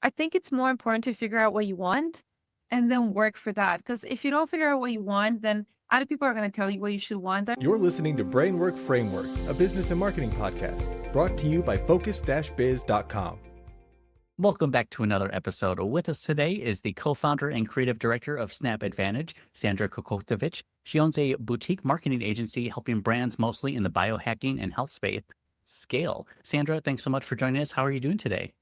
I think it's more important to figure out what you want and then work for that. Because if you don't figure out what you want, then other people are going to tell you what you should want. You're listening to Brainwork Framework, a business and marketing podcast brought to you by focus-biz.com. Welcome back to another episode. With us today is the co-founder and creative director of SnapAdvantage, Sandra Kokotovic. She owns a boutique marketing agency helping brands mostly in the biohacking and health space scale. Sandra, thanks so much for joining us. How are you doing today?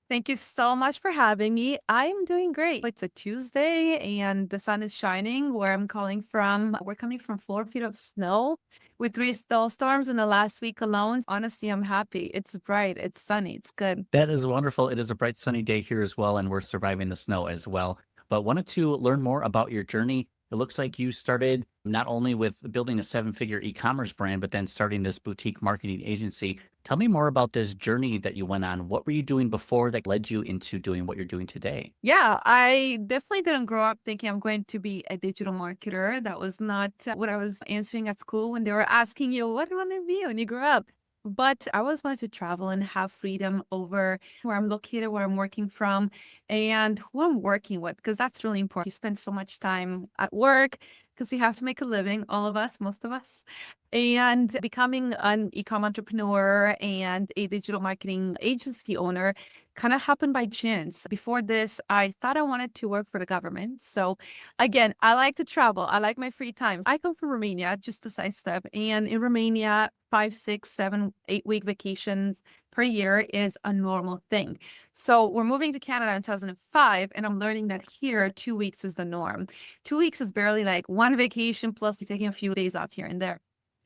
Thank you so much for having me. I'm doing great. It's a Tuesday and the sun is shining where I'm calling from. We're coming from 4 feet of snow with 3 snowstorms in the last week alone. Honestly, I'm happy. It's bright. It's sunny. It's good. That is wonderful. It is a bright sunny day here as well, and we're surviving the snow as well. But wanted to learn more about your journey. It looks like you started not only with building a 7-figure e-commerce brand, but then starting this boutique marketing agency. Tell me more about this journey that you went on. What were you doing before that led you into doing what you're doing today? Yeah, I definitely didn't grow up thinking I'm going to be a digital marketer. That was not what I was answering at school when they were asking you, what do you want to be when you grow up? But I always wanted to travel and have freedom over where I'm located, where I'm working from, and who I'm working with, because that's really important. You spend so much time at work because we have to make a living, all of us, most of us. And becoming an e-com entrepreneur and a digital marketing agency owner kind of happened by chance. Before this, I thought I wanted to work for the government. So again, I like to travel. I like my free time. I come from Romania, just a side step. And in Romania, 5, 6, 7, 8 week vacations per year is a normal thing. So we're moving to Canada in 2005, and I'm learning that here 2 weeks is the norm. 2 weeks is barely like one vacation plus taking a few days off here and there.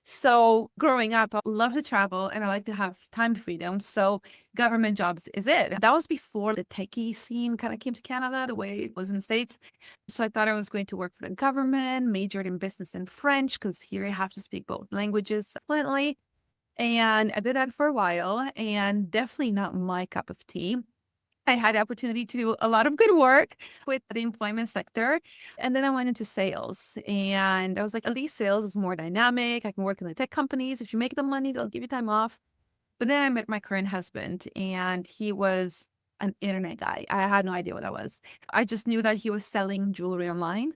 So growing up, I love to travel and I like to have time freedom. So government jobs is it. That was before the techie scene kind of came to Canada the way it was in the States. So I thought I was going to work for the government, majored in business and French, because here I have to speak both languages fluently. And I did that for a while and definitely not my cup of tea. I had the opportunity to do a lot of good work with the employment sector. And then I went into sales and I was like, at least sales is more dynamic. I can work in the tech companies. If you make the money, they'll give you time off. But then I met my current husband and he was an internet guy. I had no idea what that was. I just knew that he was selling jewelry online.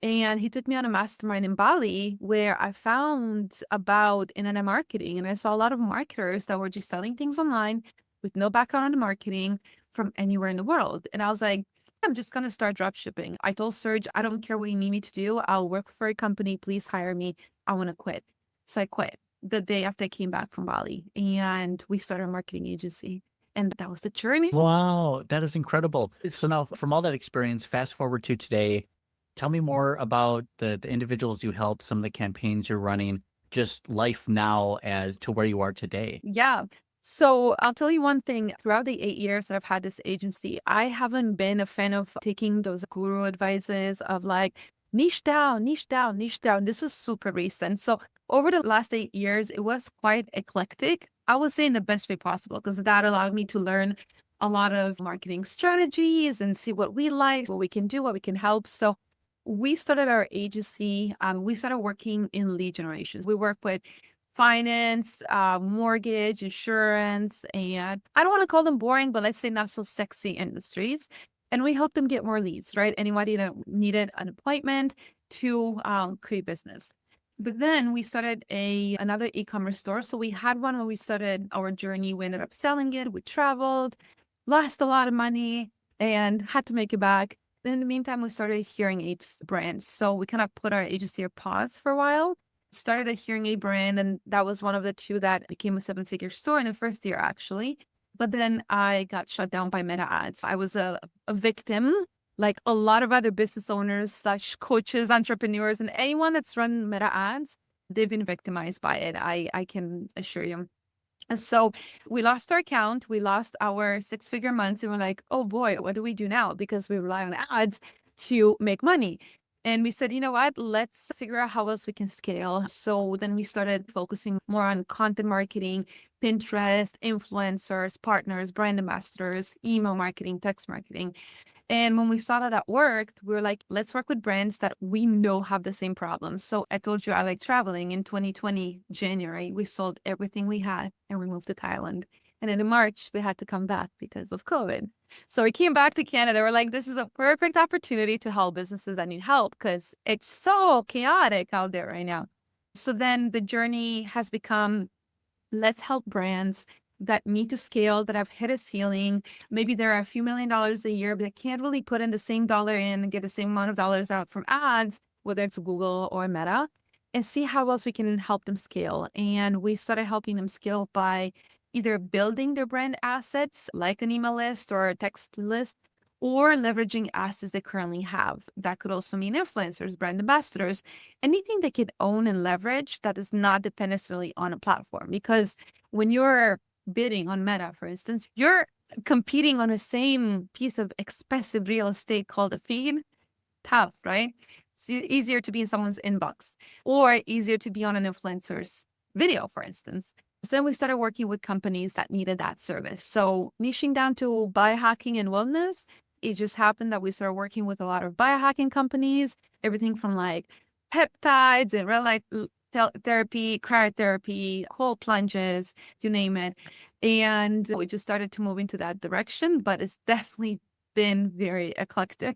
And he took me on a mastermind in Bali where I found about internet marketing. And I saw a lot of marketers that were just selling things online with no background in the marketing from anywhere in the world. And I was like, I'm just going to start drop shipping. I told Serge, I don't care what you need me to do. I'll work for a company. Please hire me. I want to quit. So I quit the day after I came back from Bali and we started a marketing agency. And that was the journey. Wow, that is incredible. So now from all that experience, fast forward to today, tell me more about the individuals you help, some of the campaigns you're running, just life now as to where you are today. Yeah. So I'll tell you one thing. Throughout the 8 years that I've had this agency, I haven't been a fan of taking those guru advices of like niche down, niche down, niche down. This was super recent. So over the last 8 years, it was quite eclectic. I would say in the best way possible because that allowed me to learn a lot of marketing strategies and see what we like, what we can do, what we can help. So we started our agency. We started working in lead generations. We work with finance, mortgage, insurance, and I don't want to call them boring, but let's say not so sexy industries. And we help them get more leads, right? Anybody that needed an appointment to create business. But then we started another e-commerce store. So we had one when we started our journey. We ended up selling it. We traveled, lost a lot of money, and had to make it back. In the meantime, we started hearing aids brands. So we kind of put our agency on pause for a while. Started a hearing aid brand, and that was one of the two that became a 7-figure store in the first year, actually. But then I got shut down by Meta ads. I was a victim, like a lot of other business owners slash coaches, entrepreneurs, and anyone that's run Meta ads, they've been victimized by it. I can assure you. And so we lost our account, we lost our 6-figure months, and we're like, oh boy, what do we do now? Because we rely on ads to make money. And we said, you know what, let's figure out how else we can scale. So then we started focusing more on content marketing, Pinterest, influencers, partners, brand ambassadors, email marketing, text marketing. And when we saw that that worked, we were like, let's work with brands that we know have the same problems. So I told you I like traveling. In 2020, January, we sold everything we had and we moved to Thailand. And then in March, we had to come back because of COVID. So we came back to Canada. We're like, this is a perfect opportunity to help businesses that need help because it's so chaotic out there right now. So then the journey has become, let's help brands that need to scale, that have hit a ceiling. Maybe there are a few $1 million a year, but they can't really put in the same dollar in and get the same amount of dollars out from ads, whether it's Google or Meta, and see how else we can help them scale. And we started helping them scale by either building their brand assets, like an email list or a text list, or leveraging assets they currently have. That could also mean influencers, brand ambassadors, anything they can own and leverage that is not dependent necessarily on a platform. Because when you're bidding on Meta, for instance, you're competing on the same piece of expensive real estate called a feed. Tough, right? It's easier to be in someone's inbox or easier to be on an influencer's video, for instance. So then we started working with companies that needed that service. So niching down to biohacking and wellness, it just happened that we started working with a lot of biohacking companies, everything from like peptides and red light therapy, cryotherapy, cold plunges, you name it. And we just started to move into that direction, but it's definitely been very eclectic.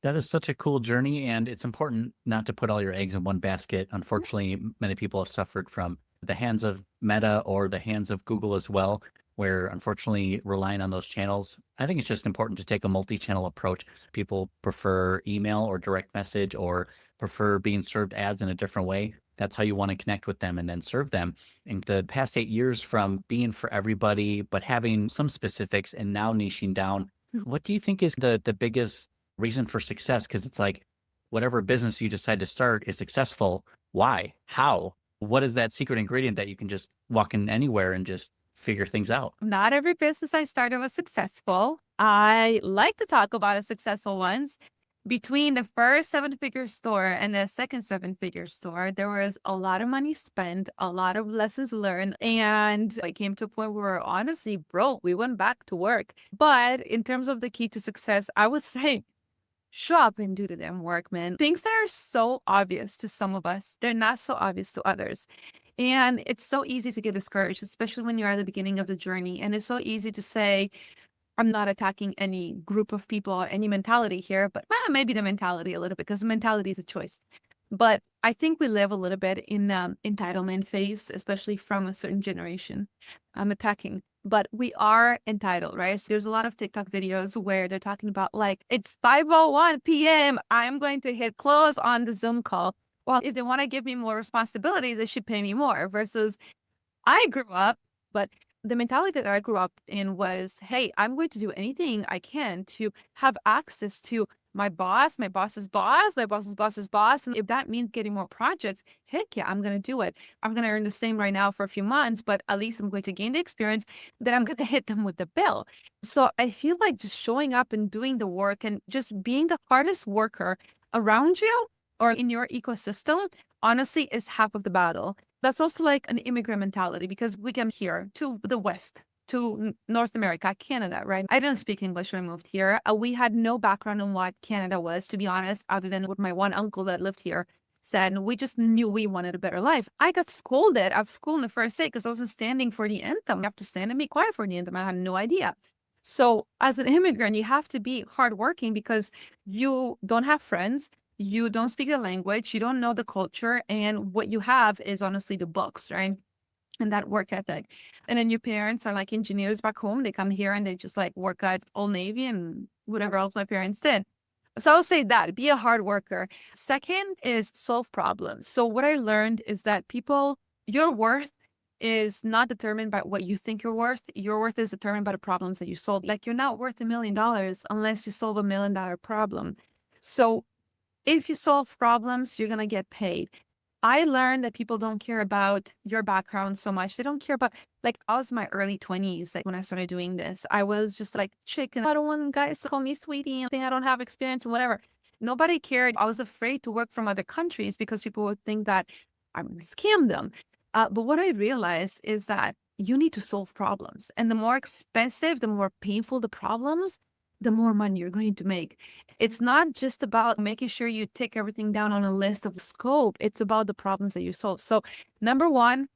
That is such a cool journey, and it's important not to put all your eggs in one basket. Unfortunately, many people have suffered from the hands of Meta or the hands of Google as well, where unfortunately relying on those channels. I think it's just important to take a multi-channel approach. People prefer email or direct message or prefer being served ads in a different way. That's how you want to connect with them and then serve them. In the past 8 years from being for everybody, but having some specifics and now niching down, what do you think is the biggest reason for success? Because it's like whatever business you decide to start is successful. Why? How? What is that secret ingredient that you can just walk in anywhere and just figure things out? Not every business I started was successful. I like to talk about the successful ones. Between the first 7-figure store and the second 7-figure store, there was a lot of money spent, a lot of lessons learned, and I came to a point where we were honestly broke. We went back to work. But in terms of the key to success, I would say show up and do the damn work, man. Things that are so obvious to some of us, they're not so obvious to others. And it's so easy to get discouraged, especially when you're at the beginning of the journey. And it's so easy to say, I'm not attacking any group of people or any mentality here, but maybe the mentality a little bit, because the mentality is a choice. But I think we live a little bit in entitlement phase, especially from a certain generation. I'm attacking, but we are entitled, right? So there's a lot of TikTok videos where they're talking about like, it's 5:01 p.m. I'm going to hit close on the Zoom call. Well, if they want to give me more responsibilities, they should pay me more versus I grew up, but the mentality that I grew up in was, hey, I'm going to do anything I can to have access to my boss, my boss's boss, my boss's boss's boss. And if that means getting more projects, heck yeah, I'm going to do it. I'm going to earn the same right now for a few months, but at least I'm going to gain the experience that I'm going to hit them with the bill. So I feel like just showing up and doing the work and just being the hardest worker around you or in your ecosystem, honestly, is half of the battle. That's also like an immigrant mentality because we came here to the West, to North America, Canada, right? I didn't speak English when I moved here. We had no background on what Canada was, to be honest, other than what my one uncle that lived here said. We just knew we wanted a better life. I got scolded at school in the first day because I wasn't standing for the anthem. You have to stand and be quiet for the anthem. I had no idea. So as an immigrant, you have to be hardworking because you don't have friends. You don't speak the language, you don't know the culture, and what you have is honestly the books, right? And that work ethic. And then your parents are like engineers back home. They come here and they just like work at Old Navy and whatever else my parents did. So I'll say that, be a hard worker. Second is solve problems. So what I learned is that your worth is not determined by what you think you're worth. Your worth is determined by the problems that you solve. Like you're not worth $1 million unless you solve $1 million problem. So if you solve problems, you're going to get paid. I learned that people don't care about your background so much. They don't care about, like, I was in my early 20s, like when I started doing this. I was just like, chicken. I don't want guys to call me sweetie and think I don't have experience and whatever. Nobody cared. I was afraid to work from other countries because people would think that I'm going to scam them. But what I realized is that you need to solve problems. And the more expensive, the more painful the problems, the more money you're going to make. It's not just about making sure you tick everything down on a list of scope. It's about the problems that you solve. So number one,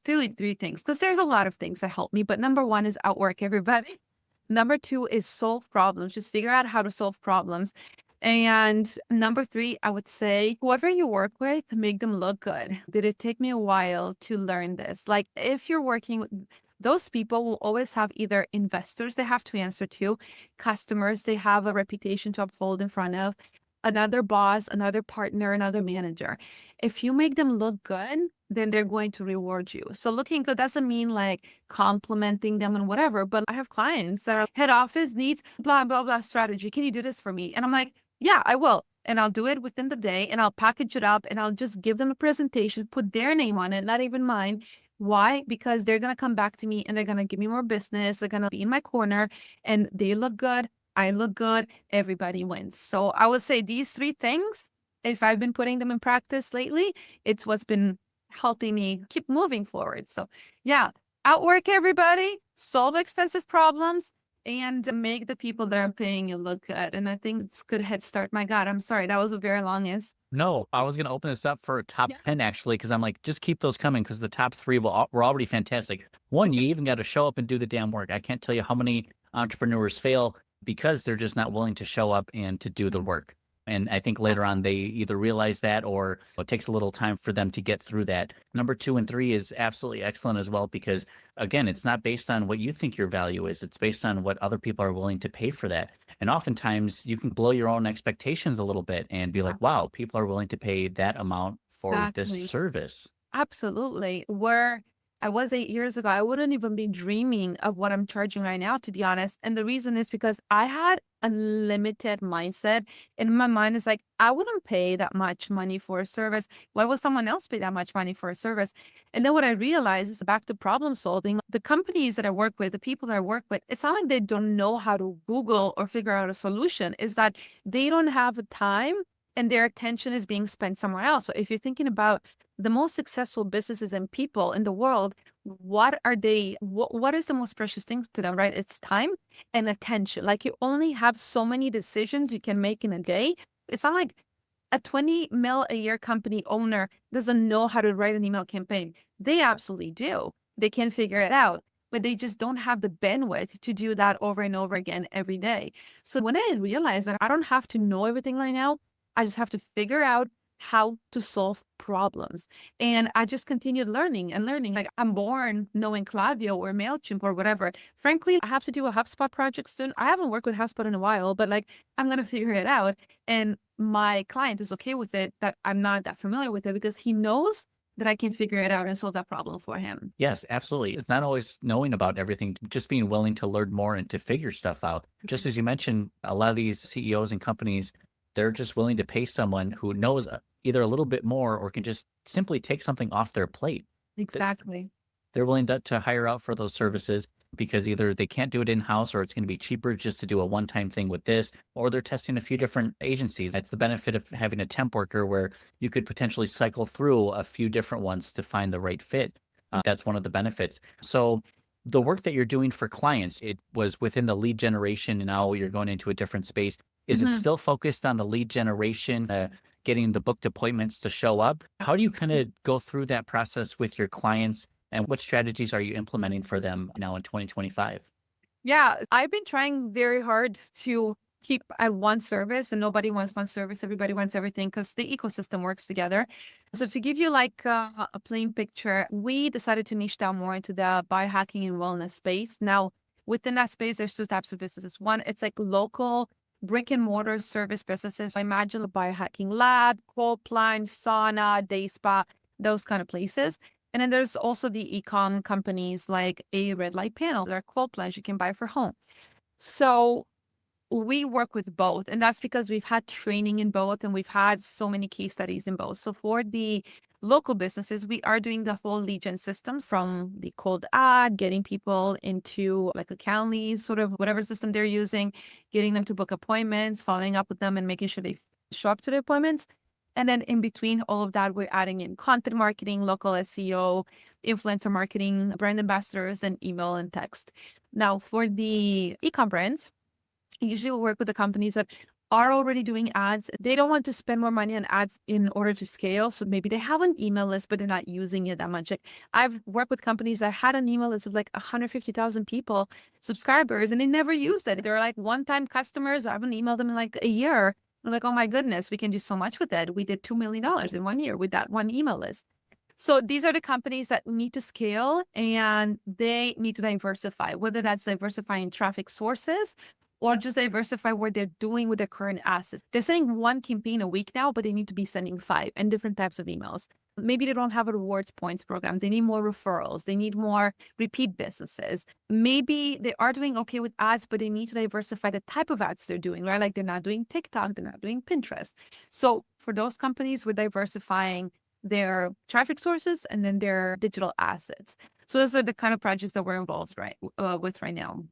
Really three things, because there's a lot of things that help me. But number one is outwork everybody. Number two is solve problems. Just figure out how to solve problems. And number three, I would say whoever you work with, make them look good. Did it take me a while to learn this? Like if you're working with those people will always have either investors they have to answer to, customers they have a reputation to uphold in front of, another boss, another partner, another manager. If you make them look good, then they're going to reward you. So looking good doesn't mean like complimenting them and whatever, but I have clients that are head office needs blah, blah, blah strategy. Can you do this for me? And I'm like, yeah, I will. And I'll do it within the day and I'll package it up and I'll just give them a presentation, put their name on it, not even mine. Why? Because they're going to come back to me and they're going to give me more business. They're going to be in my corner and they look good. I look good. Everybody wins. So I would say these three things, if I've been putting them in practice lately, it's what's been helping me keep moving forward. So yeah, outwork everybody, solve expensive problems, and make the people that are paying you look good. And I think it's a good head start. My God, I'm sorry. That was a very long answer. No, I was going to open this up for a top Yeah. 10 actually, because I'm like, just keep those coming because the top three were already fantastic. One, you even got to show up and do the damn work. I can't tell you how many entrepreneurs fail because they're just not willing to show up and to do the work. And I think later on they either realize that or it takes a little time for them to get through that. Number 2 and 3 is absolutely excellent as well, because again, it's not based on what you think your value is. It's based on what other people are willing to pay for that. And oftentimes you can blow your own expectations a little bit and be like, wow, people are willing to pay that amount for this Exactly. service. Absolutely. Where I was 8 years ago, I wouldn't even be dreaming of what I'm charging right now, to be honest. And the reason is because I had a limited mindset. In my mind, is like, I wouldn't pay that much money for a service. Why would someone else pay that much money for a service? And then what I realized is back to problem solving. The companies that I work with, the people that I work with, it's not like they don't know how to Google or figure out a solution. Is that they don't have the time and their attention is being spent somewhere else. So if you're thinking about the most successful businesses and people in the world, what are they, what is the most precious thing to them, right? It's time and attention. Like you only have so many decisions you can make in a day. It's not like a 20 mil a year company owner doesn't know how to write an email campaign. They absolutely do. They can figure it out, but they just don't have the bandwidth to do that over and over again every day. So when I realized that I don't have to know everything right now, I just have to figure out how to solve problems. And I just continued learning and learning. Like I'm born knowing Klaviyo or MailChimp or whatever. Frankly, I have to do a HubSpot project soon. I haven't worked with HubSpot in a while, but like I'm going to figure it out. And my client is okay with it, that I'm not that familiar with it, because he knows that I can figure it out and solve that problem for him. Yes, absolutely. It's not always knowing about everything, just being willing to learn more and to figure stuff out. Just as you mentioned, a lot of these CEOs and companies, they're just willing to pay someone who knows either a little bit more or can just simply take something off their plate. Exactly. They're willing to hire out for those services because either they can't do it in-house or it's going to be cheaper just to do a one-time thing with this, or they're testing a few different agencies. That's the benefit of having a temp worker where you could potentially cycle through a few different ones to find the right fit. That's one of the benefits. So the work that you're doing for clients, it was within the lead generation and now you're going into a different space. Is it still focused on the lead generation, getting the booked appointments to show up? How do you kind of go through that process with your clients, and what strategies are you implementing for them now in 2025? Yeah, I've been trying very hard to keep at one service, and nobody wants one service. Everybody wants everything because the ecosystem works together. So to give you like a plain picture, we decided to niche down more into the biohacking and wellness space. Now, within that space, there's two types of businesses. One, it's like local brick and mortar service businesses. So imagine a biohacking lab, cold plunge, sauna, day spa, those kind of places. And then there's also the e-com companies like a red light panel or cold plunge you can buy for home. So we work with both, and that's because we've had training in both and we've had so many case studies in both. So for the local businesses, we are doing the whole lead gen system from the cold ad, getting people into like a Calendly, sort of whatever system they're using, getting them to book appointments, following up with them and making sure they show up to the appointments. And then in between all of that, we're adding in content marketing, local SEO, influencer marketing, brand ambassadors, and email and text. Now, for the e-com brands, usually we work with the companies that are already doing ads. They don't want to spend more money on ads in order to scale. So maybe they have an email list, but they're not using it that much. Like I've worked with companies that had an email list of like 150,000 people, subscribers, and they never used it. They're like one-time customers. I haven't emailed them in like a year. I'm like, oh my goodness, we can do so much with it. We did $2 million in 1 year with that one email list. So these are the companies that need to scale and they need to diversify, whether that's diversifying traffic sources or just diversify what they're doing with their current assets. They're sending one campaign a week now, but they need to be sending 5 and different types of emails. Maybe they don't have a rewards points program. They need more referrals. They need more repeat businesses. Maybe they are doing okay with ads, but they need to diversify the type of ads they're doing, right? Like they're not doing TikTok, they're not doing Pinterest. So for those companies, we're diversifying their traffic sources and then their digital assets. So those are the kind of projects that we're involved with right now.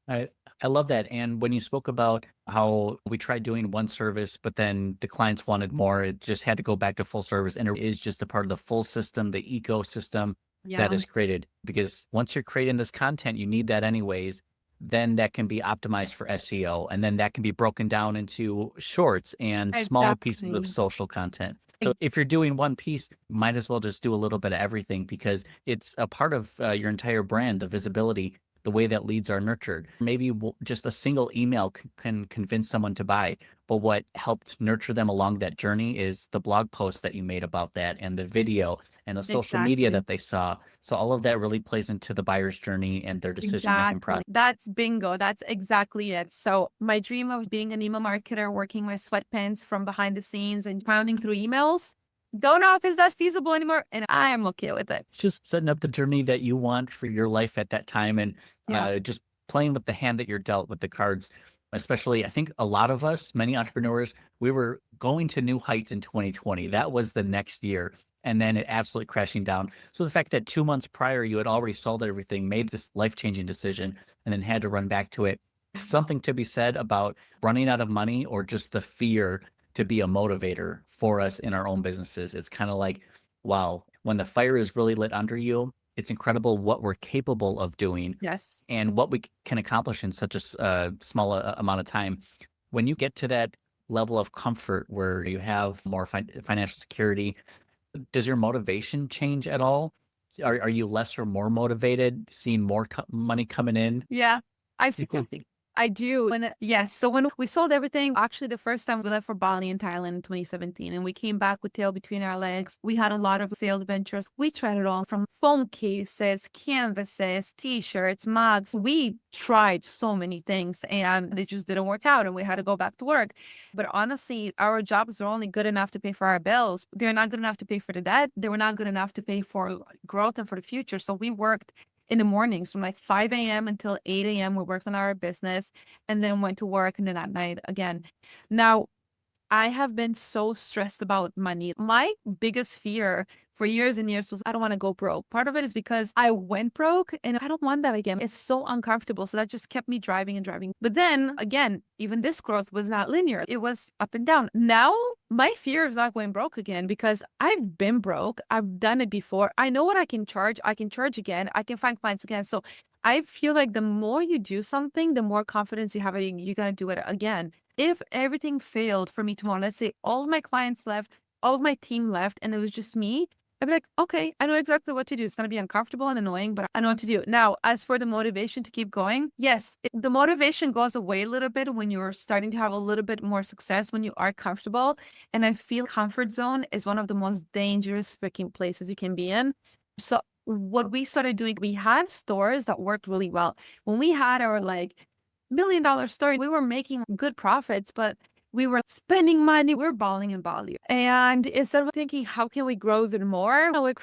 I I love that. And when you spoke about how we tried doing one service, but then the clients wanted more, it just had to go back to full service. And it is just a part of the full system, the ecosystem that Yeah, is created. Because once you're creating this content, you need that anyways. Then that can be optimized for SEO. And then that can be broken down into shorts and smaller pieces of exactly. social content. So if you're doing one piece, might as well just do a little bit of everything because it's a part of your entire brand, the visibility, the way that leads are nurtured. Maybe just a single email can convince someone to buy. But what helped nurture them along that journey is the blog post that you made about that and the video and the social media Exactly. that they saw. So all of that really plays into the buyer's journey and their decision-making Exactly. process. That's bingo. That's exactly it. So my dream of being an email marketer, working my sweatpants from behind the scenes and pounding through emails, don't know if it's that feasible anymore. And I am okay with it. Just setting up the journey that you want for your life at that time and Yeah. just playing with the hand that you're dealt with the cards. Especially, I think a lot of us, many entrepreneurs, we were going to new heights in 2020. That was the next year. And then it absolutely crashing down. So the fact that 2 months prior, you had already sold everything, made this life-changing decision, and then had to run back to it. Something to be said about running out of money or just the fear to be a motivator for us in our own businesses. It's kind of like, wow, when the fire is really lit under you, it's incredible what we're capable of doing Yes. and what we can accomplish in such a small amount of time. When you get to that level of comfort where you have more financial security, does your motivation change at all? Are you less or more motivated, seeing more money coming in? Yeah. I feel I do. Yes. So when we sold everything, actually the first time we left for Bali in Thailand in 2017 and we came back with tail between our legs. We had a lot of failed ventures. We tried it all from phone cases, canvases, t-shirts, mugs. We tried so many things and they just didn't work out and we had to go back to work. But honestly, our jobs are only good enough to pay for our bills. They're not good enough to pay for the debt. They were not good enough to pay for growth and for the future. So we worked in the mornings from like 5 a.m. until 8 a.m. We worked on our business and then went to work and then at night again. Now, I have been so stressed about money. My biggest fear for years and years was I don't want to go broke. Part of it is because I went broke and I don't want that again. It's so uncomfortable. So that just kept me driving and driving. But then again, even this growth was not linear. It was up and down. Now, my fear is not going broke again because I've been broke. I've done it before. I know what I can charge. I can charge again. I can find clients again. So I feel like the more you do something, the more confidence you have in you're going to do it again. If everything failed for me tomorrow, let's say all of my clients left, all of my team left, and it was just me, I'd be like, okay, I know exactly what to do. It's going to be uncomfortable and annoying, but I know what to do. Now, as for the motivation to keep going, yes, the motivation goes away a little bit when you're starting to have a little bit more success, when you are comfortable. And I feel comfort zone is one of the most dangerous freaking places you can be in. So what we started doing, we had stores that worked really well. When we had our like $1 million store, we were making good profits, but we were spending money. We were balling in Bali. And instead of thinking, how can we grow even more? We're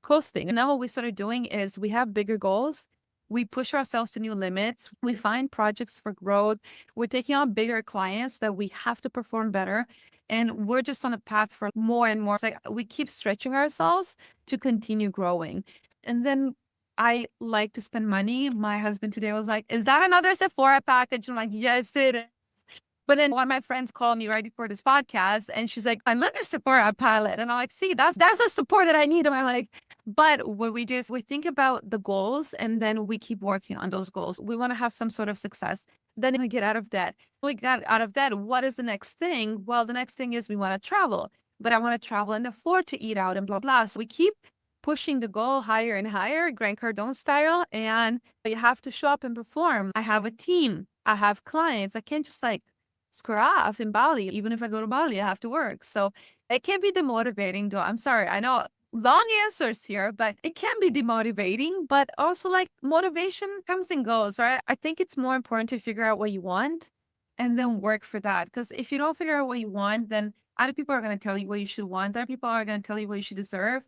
coasting. And now what we started doing is we have bigger goals. We push ourselves to new limits. We find projects for growth. We're taking on bigger clients that we have to perform better. And we're just on a path for more and more. It's like we keep stretching ourselves to continue growing. And then I like to spend money. My husband today was like, is that another Sephora package? I'm like, yes, it is. But then one of my friends called me right before this podcast and she's like, I love your Sephora palette. And I'm like, see, that's the support that I need. And I'm like, but what we think about the goals and then we keep working on those goals. We want to have some sort of success. Then we get out of debt. We got out of debt. What is the next thing? Well, the next thing is we want to travel, but I want to travel and afford to eat out and blah, blah. So we keep pushing the goal higher and higher, Grant Cardone style. And you have to show up and perform. I have a team. I have clients. I can't just like screw off in Bali. Even if I go to Bali, I have to work. So it can be demotivating, though. I'm sorry. I know long answers here, but it can be demotivating. But also, like, motivation comes and goes, right? I think it's more important to figure out what you want and then work for that. Because if you don't figure out what you want, then other people are going to tell you what you should want. Other people are going to tell you what you should deserve.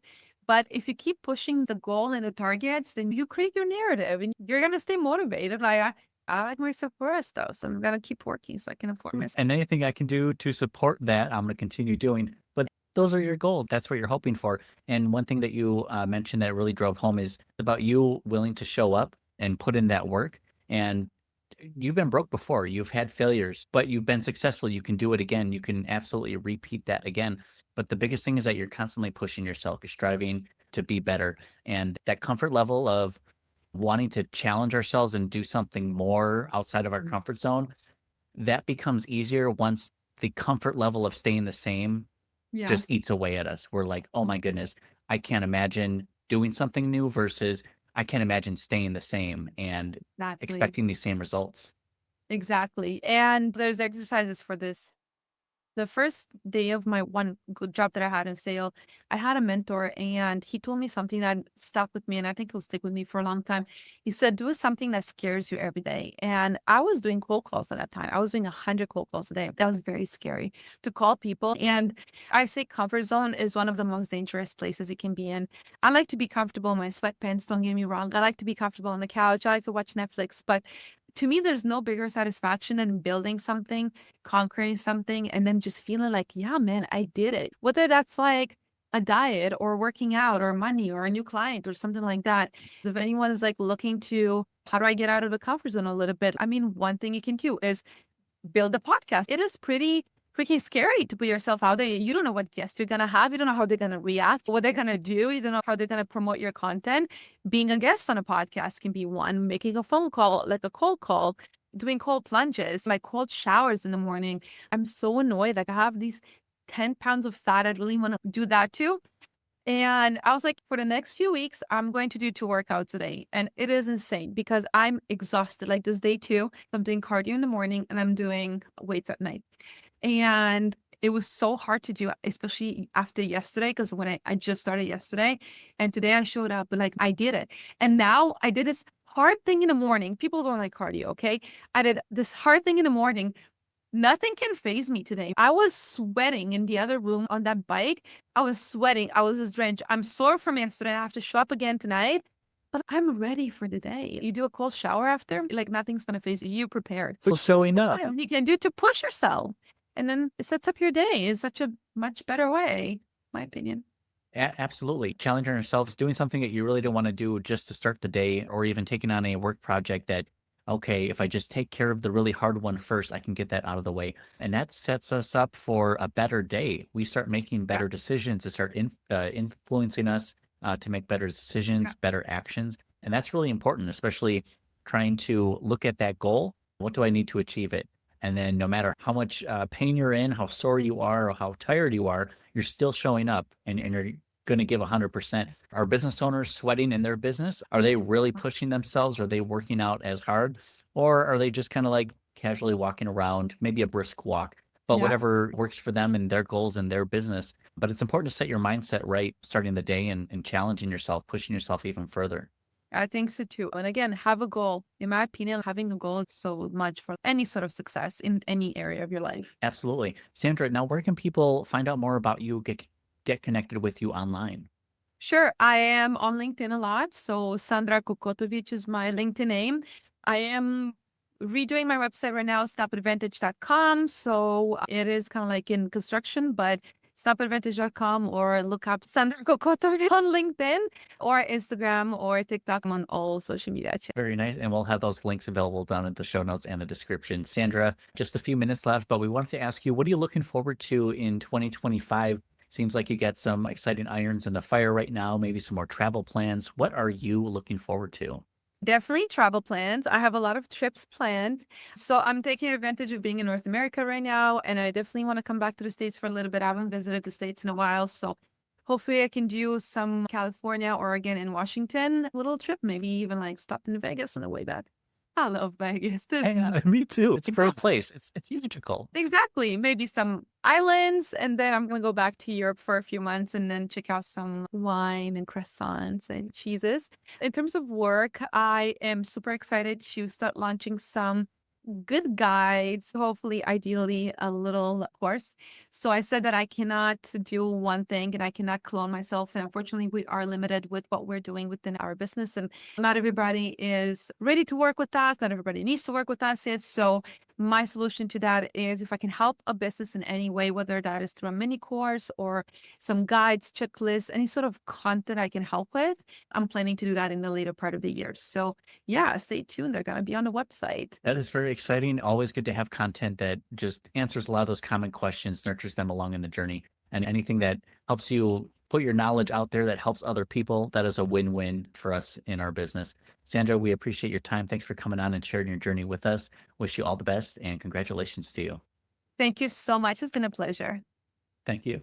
But if you keep pushing the goal and the targets, then you create your narrative and you're going to stay motivated. Like, I like myself first, though. So I'm going to keep working so I can afford myself. And anything I can do to support that, I'm going to continue doing. But those are your goals. That's what you're hoping for. And one thing that you mentioned that really drove home is about you willing to show up and put in that work. And you've been broke before. You've had failures, but you've been successful. You can do it again. You can absolutely repeat that again. But the biggest thing is that you're constantly pushing yourself. You're striving to be better. And that comfort level of wanting to challenge ourselves and do something more outside of our comfort zone, that becomes easier once the comfort level of staying the same Yeah, just eats away at us. We're like, oh my goodness, I can't imagine doing something new versus I can't imagine staying the same and exactly. expecting these same results. Exactly. And there's exercises for this. The first day of my one good job that I had in sale, I had a mentor and he told me something that stuck with me and I think it'll stick with me for a long time. He said, do something that scares you every day. And I was doing cold calls at that time. I was doing 100 cold calls a day. That was very scary to call people. And I say comfort zone is one of the most dangerous places you can be in. I like to be comfortable in my sweatpants, don't get me wrong. I like to be comfortable on the couch. I like to watch Netflix. But to me, there's no bigger satisfaction than building something, conquering something, and then just feeling like, yeah, man, I did it. Whether that's like a diet or working out or money or a new client or something like that. If anyone is like looking to, how do I get out of the comfort zone a little bit? I mean, one thing you can do is build a podcast. It is pretty freaking scary to put yourself out there. You don't know what guests you're gonna have. You don't know how they're gonna react, what they're gonna do. You don't know how they're gonna promote your content. Being a guest on a podcast can be one. Making a phone call, like a cold call, doing cold plunges, like cold showers in the morning. I'm so annoyed. Like I have these 10 pounds of fat. I really want to do that too. And I was like, for the next few weeks, I'm going to do 2 workouts a day. And it is insane because I'm exhausted. Like this day too, I'm doing cardio in the morning and I'm doing weights at night. And it was so hard to do, especially after yesterday, because when I just started yesterday and today I showed up, but like I did it. And now I did this hard thing in the morning. People don't like cardio, okay? I did this hard thing in the morning. Nothing can phase me today. I was sweating in the other room on that bike. I was sweating. I was just drenched. I'm sore from yesterday. I have to show up again tonight, but I'm ready for the day. You do a cold shower after, like nothing's gonna phase you. You prepared. But showing up. What you can do to push yourself, and then it sets up your day in such a much better way, my opinion. Absolutely. Challenging ourselves, doing something that you really don't want to do just to start the day, or even taking on a work project that, okay, if I just take care of the really hard one first, I can get that out of the way. And that sets us up for a better day. We start making better decisions to start influencing us to make better decisions, better actions. And that's really important, especially trying to look at that goal. What do I need to achieve it? And then no matter how much pain you're in, how sore you are, or how tired you are, you're still showing up and you're going to give 100%. Are business owners sweating in their business? Are they really pushing themselves? Are they working out as hard? Or are they just kind of like casually walking around, maybe a brisk walk, but Yeah. whatever works for them and their goals and their business. But it's important to set your mindset right starting the day and challenging yourself, pushing yourself even further. I think so too. And again, have a goal. In my opinion, having a goal is so much for any sort of success in any area of your life. Absolutely. Sandra, now where can people find out more about you, get connected with you online? Sure, I am on LinkedIn a lot. So Sandra Kokotovic is my LinkedIn name. I am redoing my website right now, SnapAdvantage.com. So it is kind of like in construction, but SnapAdvantage.com or look up Sandra Kokotovic on LinkedIn or Instagram or TikTok. I'm on all social media channels. Very nice. And we'll have those links available down in the show notes and the description. Sandra, just a few minutes left, but we wanted to ask you, what are you looking forward to in 2025? Seems like you got some exciting irons in the fire right now, maybe some more travel plans. What are you looking forward to? Definitely travel plans. I have a lot of trips planned. So I'm taking advantage of being in North America right now. And I definitely want to come back to the States for a little bit. I haven't visited the States in a while. So hopefully I can do some California, Oregon, and Washington little trip. Maybe even like stop in Vegas on the way back. I love Vegas. Yeah, me too. It's a great place. It's magical. Exactly. Maybe some islands, and then I'm gonna go back to Europe for a few months and then check out some wine and croissants and cheeses. In terms of work, I am super excited to start launching some good guides, hopefully, ideally, a little course. So I said that I cannot do one thing and I cannot clone myself. And unfortunately, we are limited with what we're doing within our business. And not everybody is ready to work with us. Not everybody needs to work with us yet. So my solution to that is if I can help a business in any way, whether that is through a mini course or some guides, checklists, any sort of content I can help with, I'm planning to do that in the later part of the year. So yeah, stay tuned. They're going to be on the website. That is very exciting. Always good to have content that just answers a lot of those common questions, nurtures them along in the journey. And anything that helps you put your knowledge out there that helps other people, that is a win-win for us in our business. Sandra, we appreciate your time. Thanks for coming on and sharing your journey with us. Wish you all the best and congratulations to you. Thank you so much. It's been a pleasure. Thank you.